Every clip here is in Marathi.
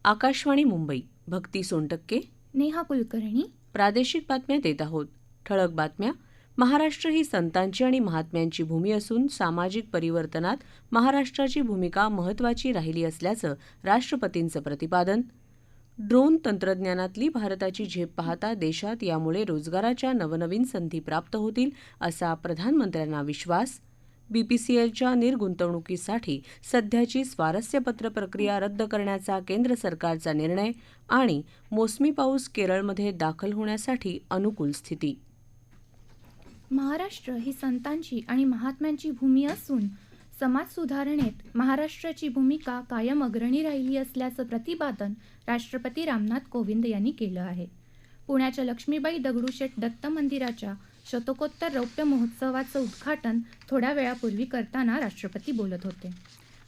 आकाशवाणी मुंबई. भक्ती सोनटक्के, नेहा कुलकर्णी. प्रादेशिक बातम्या देत आहोत. ठळक बातम्या. महाराष्ट्र ही संतांची आणि महात्म्यांची भूमी असून सामाजिक परिवर्तनात महाराष्ट्राची भूमिका महत्त्वाची राहिली असल्याचं राष्ट्रपतींचं प्रतिपादन. ड्रोन तंत्रज्ञानातली भारताची झेप पाहता देशात यामुळे रोजगाराच्या नवनवीन संधी प्राप्त होतील असा प्रधानमंत्र्यांना विश्वास. बीपीसीएलच्या निर्गुंतवणुकीसाठी सध्याची स्वारस्यपत्र प्रक्रिया रद्द करण्याचा केंद्र सरकारचा निर्णय आणि मोसमी पाऊस केरळमध्ये दाखल होण्यासाठी अनुकूल स्थिती. महाराष्ट्र ही संतांची आणि महात्म्यांची भूमी असून समाज सुधारणेत महाराष्ट्राची भूमिका कायम अग्रणी राहिली असल्याचं प्रतिपादन राष्ट्रपती रामनाथ कोविंद यांनी केलं आहे. पुण्याच्या लक्ष्मीबाई दगडूशेठ दत्त मंदिराच्या शतकोत्तर रौप्य महोत्सवाचं उद्घाटन थोड्या वेळापूर्वी करताना राष्ट्रपती बोलत होते.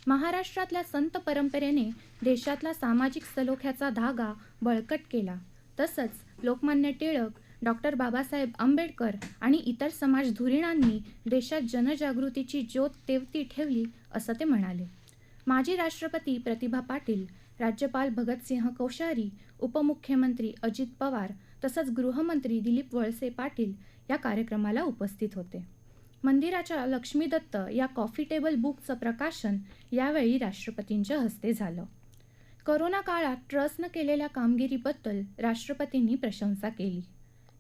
महाराष्ट्रातल्या संत परंपरेने देशातला सामाजिक सलोख्याचा धागा बळकट केला. तसंच लोकमान्य टिळक, डॉक्टर बाबासाहेब आंबेडकर आणि इतर समाजधुरीणांनी देशात जनजागृतीची ज्योत तेवती ठेवली असं ते म्हणाले. माजी राष्ट्रपती प्रतिभा पाटील, राज्यपाल भगतसिंह कोश्यारी, उपमुख्यमंत्री अजित पवार तसंच गृहमंत्री दिलीप वळसे पाटील या कार्यक्रमाला उपस्थित होते. मंदिराच्या लक्ष्मी दत्त या कॉफी टेबल बुकचं प्रकाशन यावेळी राष्ट्रपतींच्या हस्ते झालं. करोना काळात ट्रस्टनं केलेल्या कामगिरीबद्दल राष्ट्रपतींनी प्रशंसा केली.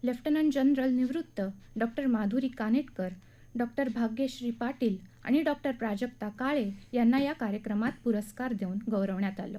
लेफ्टनंट जनरल निवृत्त डॉक्टर माधुरी कानेटकर, डॉक्टर भाग्यश्री पाटील आणि डॉक्टर प्राजक्ता काळे यांना या कार्यक्रमात पुरस्कार देऊन गौरवण्यात आलं.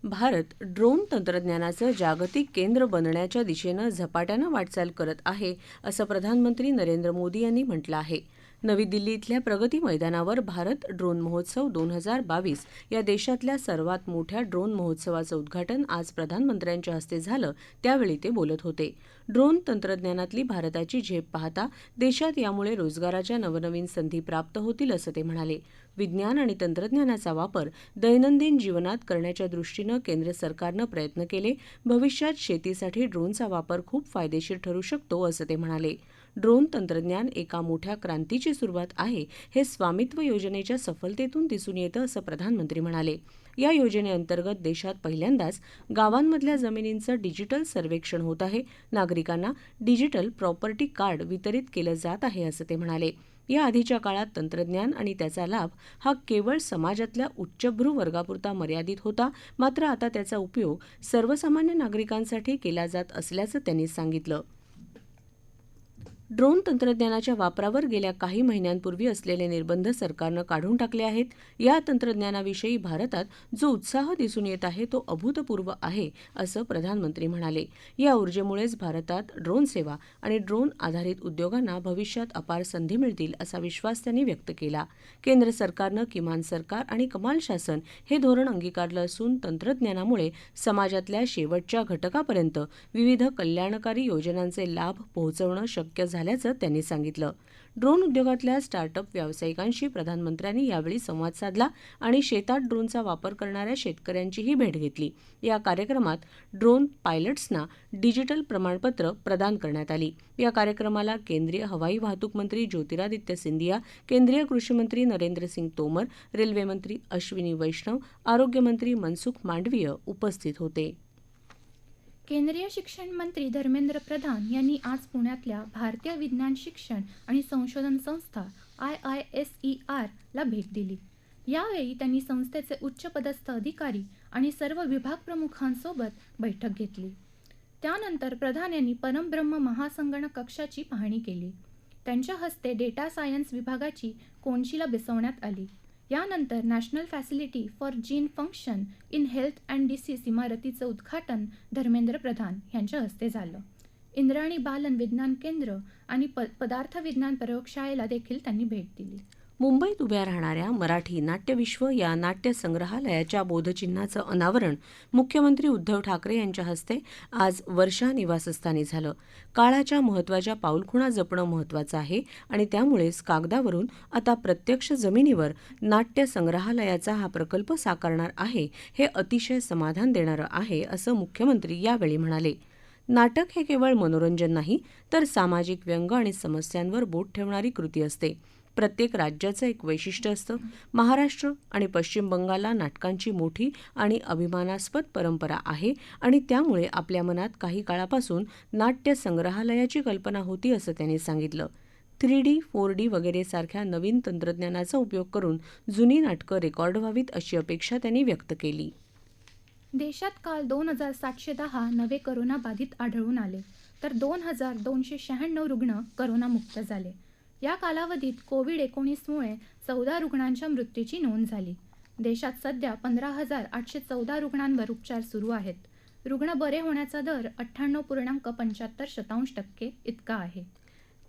भारत ड्रोन तंत्रज्ञानाचं जागतिक केंद्र बनण्याच्या दिशेनं झपाट्यानं वाटचाल करत आहे असं प्रधानमंत्री नरेंद्र मोदी यांनी म्हटलं आहे. नवी दिल्ली इथल्या प्रगती मैदानावर भारत ड्रोन महोत्सव 2022 या देशातल्या सर्वात मोठ्या ड्रोन महोत्सवाचं उद्घाटन आज प्रधानमंत्र्यांच्या हस्ते झालं. त्यावेळी ते बोलत होते. ड्रोन तंत्रज्ञानातली भारताची झेप पाहता देशात यामुळे रोजगाराच्या नवनवीन संधी प्राप्त होतील असं ते म्हणाले. विज्ञान आणि तंत्रज्ञानाचा वापर दैनंदिन जीवनात करण्याच्या दृष्टीनं केंद्र सरकारनं प्रयत्न केले. भविष्यात शेतीसाठी ड्रोनचा वापर खूप फायदेशीर ठरू शकतो असं ते म्हणाले. ड्रोन तंत्रज्ञान एका मोठ्या क्रांतीची सुरुवात आहे हे स्वामित्व योजनेच्या सफलतेतून दिसून येतं असं प्रधानमंत्री म्हणाले. या योजनेअंतर्गत देशात पहिल्यांदाच गावांमधल्या जमिनींचं डिजिटल सर्वेक्षण होत आहे. नागरिकांना डिजिटल प्रॉपर्टी कार्ड वितरित केलं जात आहे असं ते म्हणाले. या आधीच्या काळात तंत्रज्ञान आणि त्याचा लाभ हा केवळ समाजातल्या उच्चभ्रू वर्गापुरता मर्यादित होता. मात्र आता त्याचा उपयोग सर्वसामान्य नागरिकांसाठी केला जात असल्याचं त्यांनी सांगितलं. ड्रोन तंत्रज्ञानाच्या वापरावर गेल्या काही महिन्यांपूर्वी असलेले निर्बंध सरकारनं काढून टाकले आहेत. या तंत्रज्ञानाविषयी भारतात जो उत्साह दिसून येत आहे तो अभूतपूर्व आहे असं प्रधानमंत्री म्हणाले. या ऊर्जेमुळेच भारतात ड्रोन सेवा आणि ड्रोन आधारित उद्योगांना भविष्यात अपार संधी मिळतील असा विश्वास त्यांनी व्यक्त केला. केंद्र सरकारनं किमान सरकार आणि कमाल शासन हे धोरण अंगीकारलं असून तंत्रज्ञानामुळे समाजातल्या शेवटच्या घटकापर्यंत विविध कल्याणकारी योजनांचे लाभ पोहोचवणं शक्य झाल्याचं त्यांनी सांगितलं. ड्रोन उद्योगातल्या स्टार्टअप व्यावसायिकांशी प्रधानमंत्र्यांनी यावेळी संवाद साधला आणि शेतात ड्रोनचा वापर करणाऱ्या शेतकऱ्यांचीही भेट घेतली. या कार्यक्रमात ड्रोन पायलट्सना डिजिटल प्रमाणपत्र प्रदान करण्यात आली. या कार्यक्रमाला केंद्रीय हवाई वाहतूक मंत्री ज्योतिरादित्य सिंदिया, केंद्रीय कृषी मंत्री नरेंद्र सिंग तोमर, रेल्वे मंत्री अश्विनी वैष्णव, आरोग्यमंत्री मनसुख मांडवीय उपस्थित होते. केंद्रीय शिक्षण मंत्री धर्मेंद्र प्रधान यांनी आज पुण्यातल्या भारतीय विज्ञान शिक्षण आणि संशोधन संस्था IISER ला भेट दिली. यावेळी त्यांनी संस्थेचे उच्चपदस्थ अधिकारी आणि सर्व विभाग प्रमुखांसोबत बैठक घेतली. त्यानंतर प्रधान यांनी परमब्रह्म महासंगणक कक्षाची पाहणी केली. त्यांच्या हस्ते डेटा सायन्स विभागाची कोनशिला बसवण्यात आली. यानंतर national facility for gene function in health and disease इमारतीचं उद्घाटन धर्मेंद्र प्रधान यांच्या हस्ते झालं. इंद्राणी बालन विज्ञान केंद्र आणि पदार्थ विज्ञान प्रयोगशाळेला देखील त्यांनी भेट दिली. मुंबईत उभ्या राहणाऱ्या मराठी नाट्यविश्व या नाट्य संग्रहालयाच्या बोधचिन्हाचं अनावरण मुख्यमंत्री उद्धव ठाकरे यांच्या हस्ते आज वर्षा निवासस्थानी झालं. काळाच्या महत्त्वाच्या पाऊलखुणा जपणं महत्त्वाचं आहे आणि त्यामुळेच कागदावरून आता प्रत्यक्ष जमिनीवर नाट्य संग्रहालयाचा हा प्रकल्प साकारणार आहे हे अतिशय समाधान देणारं आहे असं मुख्यमंत्री यावेळी म्हणाले. नाटक हे केवळ मनोरंजन नाही तर सामाजिक व्यंग आणि समस्यांवर बोट ठेवणारी कृती असते. प्रत्येक राज्याचं एक वैशिष्ट्य असतं. महाराष्ट्र आणि पश्चिम बंगालला नाटकांची मोठी आणि अभिमानास्पद परंपरा आहे आणि त्यामुळे आपल्या मनात काही काळापासून नाट्य संग्रहालयाची कल्पना होती असं त्यांनी सांगितलं. 3D, 4D वगैरे सारख्या नवीन तंत्रज्ञानाचा उपयोग करून जुनी नाटकं रेकॉर्ड व्हावीत अशी अपेक्षा त्यांनी व्यक्त केली. देशात काल 2,710 नवे करोनाबाधित आढळून आले, तर 2,296 रुग्ण करोनामुक्त झाले. या कालावधीत कोविड-19मुळे 14 रुग्णांच्या मृत्यूची नोंद झाली. देशात सध्या 15,814 रुग्णांवर उपचार सुरू आहेत. रुग्ण बरे होण्याचा दर 98.75% इतका आहे.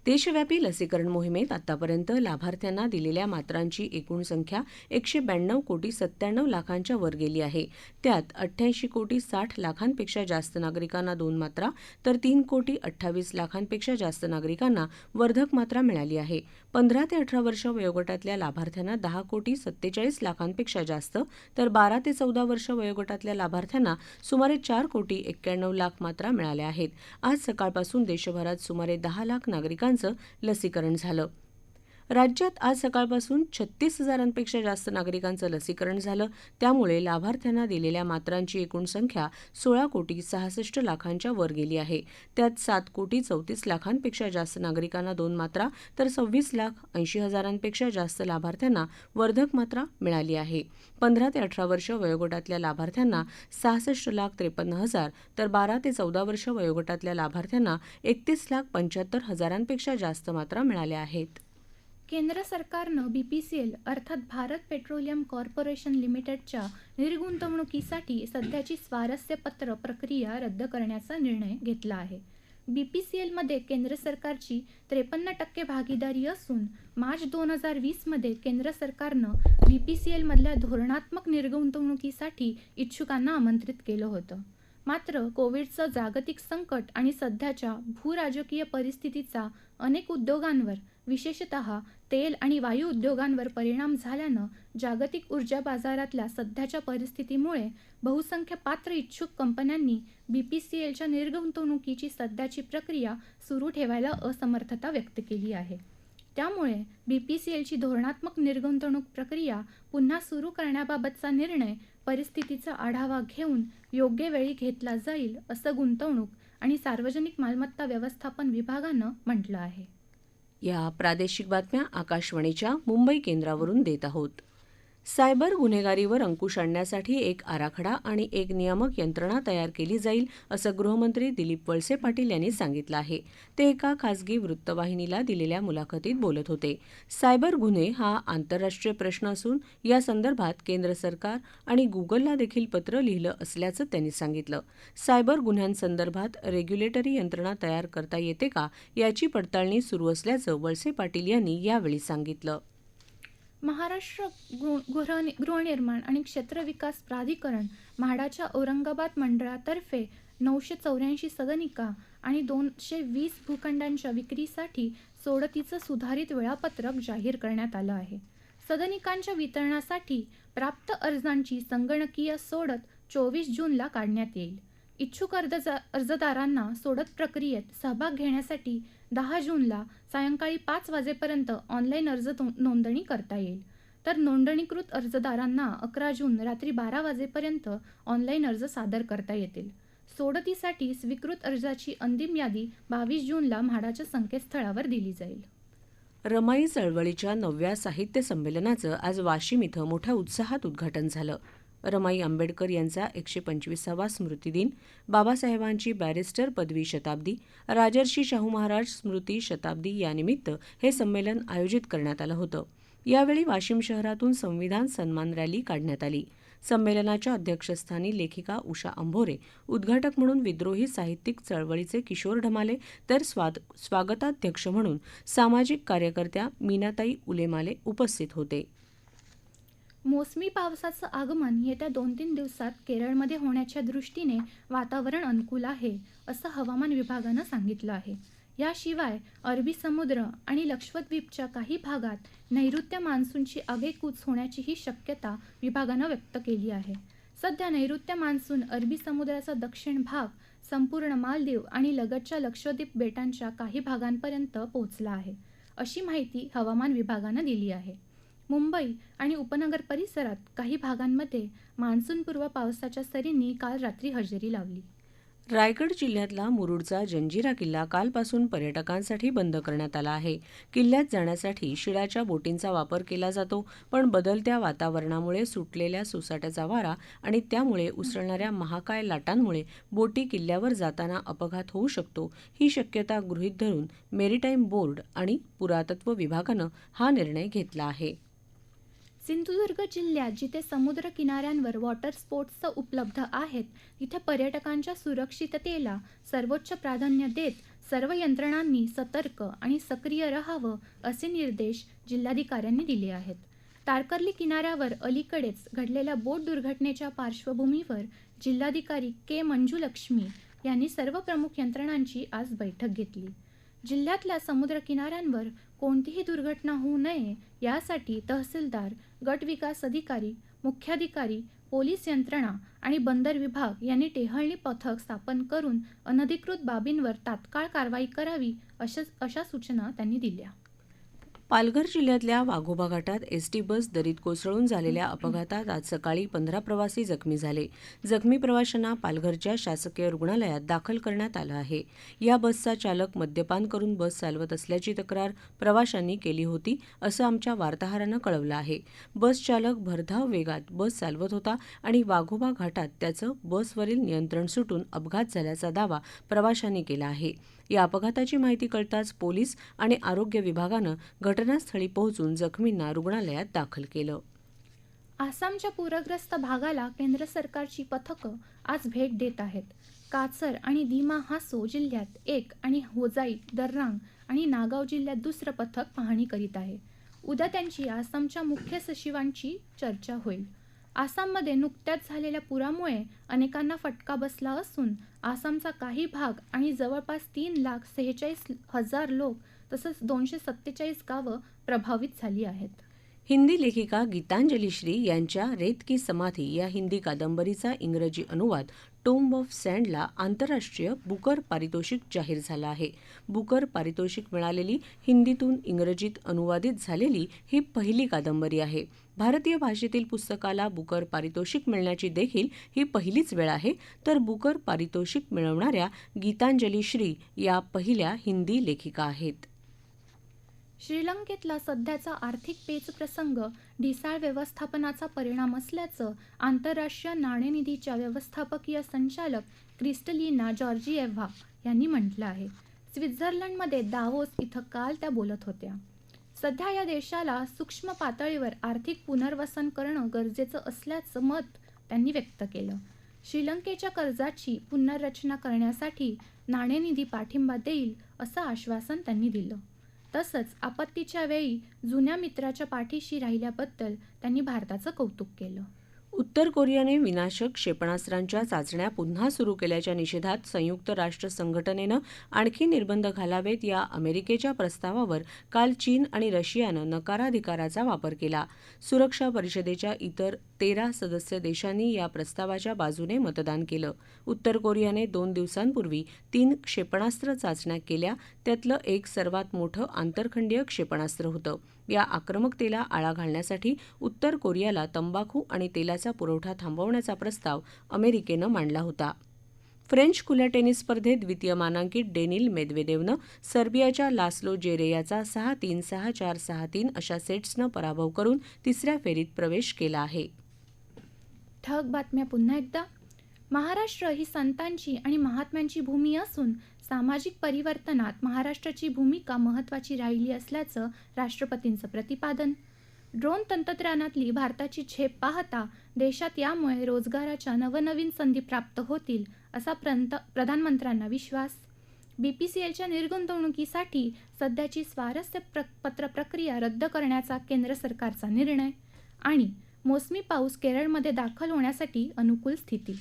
देशव्यापी लसीकरण मोहिमेत आतापर्यंत लाभार्थ्यांना दिलेल्या मात्रांची एकूण संख्या 192,97,00,000 वर गेली आहे. त्यात 88,60,00,000पेक्षा जास्त नागरिकांना 2 मात्रा तर 3,28,00,000पेक्षा जास्त नागरिकांना वर्धक मात्रा मिळाली आहे. 15 ते 18 वर्ष वयोगटातल्या लाभार्थ्यांना 10,47,00,000पेक्षा जास्त तर 12 ते 14 वर्ष वयोगटातल्या लाभार्थ्यांना सुमारे 4,91,00,000 मात्रा मिळाल्या आहेत. आज सकाळपासून देशभरात सुमारे 10 लाख नागरिकांचं लसीकरण झालं. राज्यात आज सकाळपासून 36,000पेक्षा जास्त नागरिकांचं लसीकरण झालं. त्यामुळे लाभार्थ्यांना दिलेल्या मात्रांची एकूण संख्या 16,66,00,000 वर गेली आहे. त्यात 7,34,00,000पेक्षा जास्त नागरिकांना 2 मात्रा तर 26,80,000पेक्षा जास्त लाभार्थ्यांना वर्धक मात्रा मिळाली आहे. 15 ते 18 वर्ष वयोगटातल्या लाभार्थ्यांना 66,53,000 तर 12 ते 14 वर्ष वयोगटातल्या लाभार्थ्यांना 31,75,000पेक्षा जास्त मात्रा मिळाल्या आहेत. केंद्र सरकारनं BPCL अर्थात भारत पेट्रोलियम कॉर्पोरेशन लिमिटेडच्या निर्गुंतवणुकीसाठी सध्याची स्वारस्यपत्र प्रक्रिया रद्द करण्याचा निर्णय घेतला आहे. BPCLमध्ये केंद्र सरकारची 53% भागीदारी असून मार्च 2020मध्ये केंद्र सरकारनं BPCLमधल्या धोरणात्मक निर्गुंतवणुकीसाठी इच्छुकांना आमंत्रित केलं होतं. मात्र कोविडचं जागतिक संकट आणि सध्याच्या भूराजकीय परिस्थितीचा अनेक उद्योगांवर, विशेषतः तेल आणि वायू उद्योगांवर परिणाम झाल्यानं जागतिक ऊर्जा बाजारातल्या सध्याच्या परिस्थितीमुळे बहुसंख्य पात्र इच्छुक कंपन्यांनी BPCLच्या निर्गुंतवणुकीची सध्याची प्रक्रिया सुरू ठेवायला असमर्थता व्यक्त केली आहे. त्यामुळे BPCLची धोरणात्मक निर्गुंतवणूक प्रक्रिया पुन्हा सुरू करण्याबाबतचा निर्णय परिस्थितीचा आढावा घेऊन योग्य वेळी घेतला जाईल असं गुंतवणूक आणि सार्वजनिक मालमत्ता व्यवस्थापन विभागानं म्हटलं आहे. या प्रादेशिक बातम्या आकाशवाणीच्या मुंबई केंद्रावरून देत आहोत. सायबर गुन्हेगारीवर अंकुश आणण्यासाठी एक आराखडा आणि एक नियामक यंत्रणा तयार केली जाईल असं गृहमंत्री दिलीप वळसे पाटील यांनी सांगितलं आहे. ते एका खासगी वृत्तवाहिनीला दिलेल्या मुलाखतीत बोलत होते. सायबर गुन्हे हा आंतरराष्ट्रीय प्रश्न असून या संदर्भात केंद्र सरकार आणि गुगलला देखील पत्र लिहिलं असल्याचं त्यांनी सांगितलं. सायबर गुन्ह्यांसंदर्भात रेग्युलेटरी यंत्रणा तयार करता येते का याची पडताळणी सुरू असल्याचं वळसे पाटील यांनी यावेळी सांगितलं. महाराष्ट्र गृहनिर्माण आणि क्षेत्रविकास प्राधिकरण म्हाडाच्या औरंगाबाद मंडळातर्फे 984 सदनिका आणि 220 भूखंडांच्या विक्रीसाठी सोडतीचं सुधारित वेळापत्रक जाहीर करण्यात आलं आहे. सदनिकांच्या वितरणासाठी प्राप्त अर्जांची संगणकीय सोडत 24 जूनला काढण्यात येईल. इच्छुक अर्जदारांना सोडत प्रक्रियेत सहभाग घेण्यासाठी 10 जूनला सायंकाळी 5 वाजेपर्यंत ऑनलाईन अर्ज नोंदणी करता येईल, तर नोंदणीकृत अर्जदारांना 11 जून रात्री 12 वाजेपर्यंत ऑनलाईन अर्ज सादर करता येतील. सोडतीसाठी स्वीकृत अर्जाची अंतिम यादी 22 जूनला म्हाडाच्या संकेतस्थळावर दिली जाईल. रमाई चळवळीच्या 9व्या साहित्य संमेलनाचं आज वाशिम इथं मोठ्या उत्साहात उद्घाटन झालं. रमाई आंबेडकर यांचा 125वा स्मृतिदिन, बाबासाहेबांची बॅरिस्टर पदवी शताब्दी, राजर्षी शाहू महाराज स्मृती शताब्दी यानिमित्त हे संमेलन आयोजित करण्यात आलं होतं. यावेळी वाशिम शहरातून संविधान सन्मान रॅली काढण्यात आली. संमेलनाच्या अध्यक्षस्थानी लेखिका उषा अंभोरे, उद्घाटक म्हणून विद्रोही साहित्यिक चळवळीचे किशोर ढमाले, तर स्वागताध्यक्ष म्हणून सामाजिक कार्यकर्त्या मीनाताई उलेमाले उपस्थित होते. मोसमी पावसाचं आगमन येत्या 2-3 दिवसात केरळमध्ये होण्याच्या दृष्टीने वातावरण अनुकूल आहे, असं हवामान विभागानं सांगितलं आहे. याशिवाय अरबी समुद्र आणि लक्षद्वीपच्या काही भागात नैऋत्य मान्सूनची आगेकूच होण्याचीही शक्यता विभागानं व्यक्त केली आहे. सध्या नैऋत्य मान्सून अरबी समुद्राचा दक्षिण भाग, संपूर्ण मालदीव आणि लगतच्या लक्षद्वीप बेटांच्या काही भागांपर्यंत पोहोचला आहे. अशी माहिती हवामान विभागानं दिली आहे. मुंबई आणि उपनगर परिसरात काही भागांमध्ये मान्सूनपूर्व पावसाच्या सरींनी काल रात्री हजेरी लावली. रायगड जिल्ह्यातला मुरुडचा जंजिरा किल्ला कालपासून पर्यटकांसाठी बंद करण्यात आला आहे. किल्ल्यात जाण्यासाठी शिडाच्या बोटींचा वापर केला जातो, पण बदलत्या वातावरणामुळे सुटलेल्या सोसाट्याचा वारा आणि त्यामुळे उसळणाऱ्या महाकाय लाटांमुळे बोटी किल्ल्यावर जाताना अपघात होऊ शकतो, ही शक्यता गृहीत धरून मेरीटाईम बोर्ड आणि पुरातत्व विभागानं हा निर्णय घेतला आहे. सिंधुदुर्ग जिल्ह्यात जिथे समुद्र किनाऱ्यांवर वॉटर स्पोर्ट्स उपलब्ध आहेत, तिथे पर्यटकांच्या सुरक्षिततेला सर्वोच्च प्राधान्य देत सर्व यंत्रणांनी सतर्क आणि सक्रिय राहावं असे निर्देश जिल्हाधिकाऱ्यांनी दिले आहेत. तारकर्ली किनाऱ्यावर अलीकडेच घडलेल्या बोट दुर्घटनेच्या पार्श्वभूमीवर जिल्हाधिकारी के. मंजुलक्ष्मी यांनी सर्व प्रमुख यंत्रणांची आज बैठक घेतली. जिल्ह्यातल्या समुद्र किनाऱ्यांवर कोणतीही दुर्घटना होऊ नये यासाठी तहसीलदार, गट विकास अधिकारी, मुख्याधिकारी, पोलीस यंत्रणा आणि बंदर विभाग यांनी टेहळणी पथक स्थापन करून अनधिकृत बाबींवर तात्काळ कारवाई करावी अशा सूचना त्यांनी दिल्या. पालघर जिल्ह्यातल्या वाघोबा घाटात एसटी बस दरीत कोसळून झालेल्या अपघातात आज सकाळी 15 प्रवासी जखमी झाले. जखमी प्रवाशांना पालघरच्या शासकीय रुग्णालयात दाखल करण्यात आलं आहे. या बसचा चालक मद्यपान करून बस चालवत असल्याची तक्रार प्रवाशांनी केली होती, असं आमच्या वार्ताहरानं कळवलं आहे. बस चालक भरधाव वेगात बस चालवत होता आणि वाघोबा घाटात त्याचं बसवरील नियंत्रण सुटून अपघात झाल्याचा दावा प्रवाशांनी केला आहे. या अपघाताची माहिती कळताच पोलीस आणि आरोग्य विभागानं घटनास्थळी पोहोचून जखमींना रुग्णालयात दाखल केलं. आसामच्या पूरग्रस्त भागाला केंद्र सरकारची पथकं आज भेट देत आहेत. काचर आणि दिमा हासो जिल्ह्यात एक आणि होजाई, दर्रांग आणि नागाव जिल्ह्यात दुसरं पथक पाहणी करीत आहे. उद्या त्यांची आसामच्या मुख्य सचिवांची चर्चा होईल. आसाममध्ये नुकत्याच झालेल्या पुरामुळे अनेकांना फटका बसला असून आसामचा काही भाग आणि जवळपास 3,46,000 लोक तसंच 247 गावं प्रभावित झाली आहेत. हिंदी लेखिका गीतांजली श्री यांच्या रेत की समाधी या हिंदी कादंबरीचा इंग्रजी अनुवाद टोम्ब ऑफ सँडला आंतरराष्ट्रीय बुकर पारितोषिक जाहीर झालं आहे. बुकर पारितोषिक मिळालेली हिंदीतून इंग्रजीत अनुवादित झालेली ही पहिली कादंबरी आहे. भारतीय भाषेतील पुस्तकाला बुकर पारितोषिक मिळण्याची देखील ही पहिलीच वेळ आहे. तर बुकर पारितोषिक मिळवणाऱ्या गीतांजली श्री या पहिल्या हिंदी लेखिका आहेत. श्रीलंकेतला सध्याचा आर्थिक पेचप्रसंग ढिसाळ व्यवस्थापनाचा परिणाम असल्याचं आंतरराष्ट्रीय नाणेनिधीच्या व्यवस्थापकीय संचालक क्रिस्टलिना जॉर्जिएव्हा यांनी म्हटलं आहे. स्वित्झर्लंडमध्ये दावोस इथं काल त्या बोलत होत्या. सध्या या देशाला सूक्ष्म पातळीवर आर्थिक पुनर्वसन करणं गरजेचं असल्याचं मत त्यांनी व्यक्त केलं. श्रीलंकेच्या कर्जाची पुनर्रचना करण्यासाठी नाणेनिधी पाठिंबा देईल असं आश्वासन त्यांनी दिलं. तसंच आपत्तीच्या वेळी जुन्या मित्राच्या पाठीशी राहिल्याबद्दल त्यांनी भारताचं कौतुक केलं. उत्तर कोरियाने विनाशक क्षेपणास्त्रांच्या चाचण्या पुन्हा सुरू केल्याच्या निषेधात संयुक्त राष्ट्र संघटनेनं आणखी निर्बंध घालावेत या अमेरिकेच्या प्रस्तावावर काल चीन आणि रशियानं नकाराधिकाराचा वापर केला. सुरक्षा परिषदेच्या इतर 13 सदस्य देशांनी या प्रस्तावाच्या बाजूने मतदान केलं. उत्तर कोरियाने 2 दिवसांपूर्वी 3 क्षेपणास्त्र चाचण्या केल्या. त्यातलं एक सर्वात मोठं आंतरखंडीय क्षेपणास्त्र होतं. या आक्रमकतेला आळा घालण्यासाठी उत्तर कोरियाला तंबाखू आणि तेलाचा पुरवठा थांबवण्याचा प्रस्ताव अमेरिकेनं मांडला होता. फ्रेंच खुल्या टेनिस स्पर्धेत द्वितीय मानांकित डेनिल मेदवेदेवनं सर्बियाच्या लास्लो जेरेयाचा 6-3, 6-4, 6-3 अशा सेट्सनं पराभव करून तिसऱ्या फेरीत प्रवेश केला आहे. ठळक बातम्या पुन्हा एकदा. महाराष्ट्र ही संतांची आणि महात्म्यांची भूमी असून सामाजिक परिवर्तनात महाराष्ट्राची भूमिका महत्त्वाची राहिली असल्याचं राष्ट्रपतींचं प्रतिपादन. ड्रोन तंत्रज्ञानातली भारताची झेप पाहता देशात यामुळे रोजगाराच्या नवनवीन संधी प्राप्त होतील असा प्रधानमंत्र्यांना विश्वास. BPCLच्या निर्गुंतवणुकीसाठी सध्याची स्वारस्य पत्र प्रक्रिया रद्द करण्याचा केंद्र सरकारचा निर्णय. आणि मोसमी पाऊस केरळमध्ये दाखल होण्यासाठी अनुकूल स्थिती.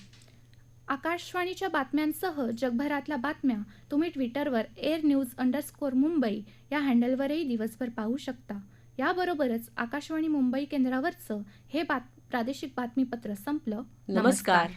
आकाशवाणीच्या बातम्यांसह जगभरातल्या बातम्या तुम्ही ट्विटरवर airnews_मुंबई या हँडलवरही दिवसभर पाहू शकता. याबरोबरच आकाशवाणी मुंबई केंद्रावरचं हे प्रादेशिक बातमीपत्र संपलं. नमस्कार.